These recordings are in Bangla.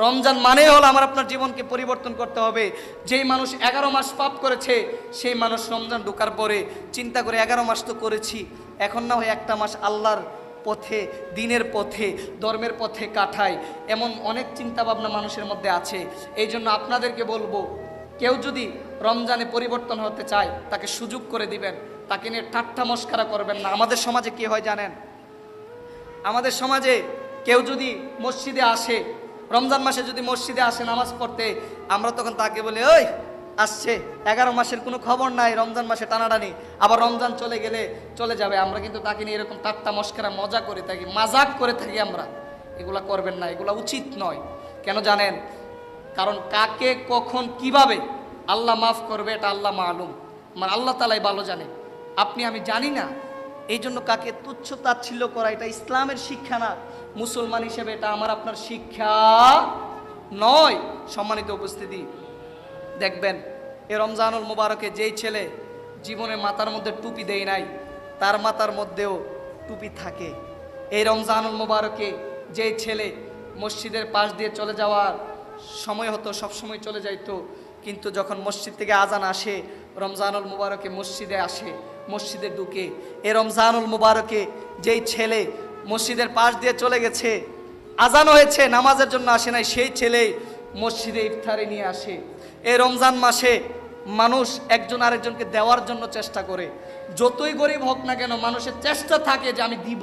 রমজান মানেই হলো আমার আপনার জীবনকে পরিবর্তন করতে হবে। যেই মানুষ 11 মাস পাপ করেছে সেই মানুষ রমজান ঢোকার পরে চিন্তা করে 11 মাস তো করেছি, এখন না হয় একটা মাস আল্লাহর পথে, দিনের পথে, ধর্মের পথে কাটাই, এমন অনেক চিন্তা ভাবনা মানুষের মধ্যে আছে। এই জন্য আপনাদেরকে বলবো, কেউ যদি রমজানে পরিবর্তন হতে চায় তাকে সুযোগ করে দিবেন, তাকে নিয়ে ঠাট্টা মস্করা করবেন না। আমাদের সমাজে কি হয় জানেন? আমাদের সমাজে কেউ যদি মসজিদে আসে, রমজান মাসে যদি মসজিদে আসে নামাজ পড়তে, আমরা তখন তাকে বলি, ওই আসছে, 11 মাসের কোনো খবর নাই, রমজান মাসে টানাটানি, আবার রমজান চলে গেলে চলে যাবে। আমরা কিন্তু তাকে নিয়ে এরকম ঠাট্টা মস্করা মজা করে থাকি, মাজাক করে থাকি আমরা। এগুলা করবেন না, এগুলা উচিত নয়। কেন জানেন? কারণ কাকে কখন কিভাবে আল্লাহ মাফ করবে এটা আল্লাহ মালুম, মানে আল্লাহ তালাই ভালো জানে, আপনি আমি জানি না। এই জন্য কাকে তুচ্ছ তাচ্ছিল্য করা এটা ইসলামের শিক্ষা না, মুসলমান হিসেবে এটা আমার আপনার শিক্ষা নয়। সম্মানিত উপস্থিতি, দেখবেন এ রমজানুল মুবারকে যেই ছেলে জীবনে মাথার মধ্যে টুপি দেয় নাই, তার মাথার মধ্যেও টুপি থাকে। এই রমজানুল মুবারকে যেই ছেলে মসজিদের পাশ দিয়ে চলে যাওয়ার সময় হতো সব সময় চলে যাইতো, কিন্তু যখন মসজিদ থেকে আজান আসে রমজানুল মুবারকে মসজিদে আসে, মসজিদে ঢুকে। এই রমজানুল মুবারকে যেই ছেলে মসজিদের পাশ দিয়ে চলে গেছে, আজান হয়েছে, নামাজের জন্য আসে নাই, সেই ছেলে মসজিদে ইফতারি নিয়ে আসে। এই রমজান মাসে মানুষ একজন আরেকজনকে দেওয়ার জন্য চেষ্টা করে, যতই গরিব হোক না কেন মানুষের চেষ্টা থাকে যে আমি দিব,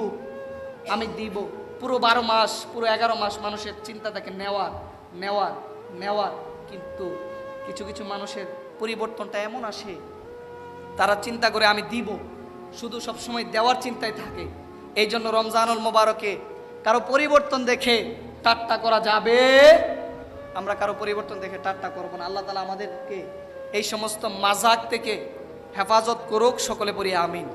আমি দিব। পুরো 12 মাস, পুরো 11 মাস মানুষের চিন্তা থাকে নেওয়ার নেওয়ার নেওয়ার। কিন্তু কিছু কিছু মানুষের পরিবর্তনটা এমন আসে, তারা চিন্তা করে আমি দিব, শুধু সবসময় দেওয়ার চিন্তায় থাকে। এই জন্য রমজানুল মুবারকে কারো পরিবর্তন দেখে ঠাট্টা করা যাবে, আমরা কারো পরিবর্তন দেখে ঠাট্টা করবো না। আল্লাহ তাআলা আমাদেরকে এই সমস্ত মাজাক থেকে হেফাজত করুক, সকলে পড়ি আমিন।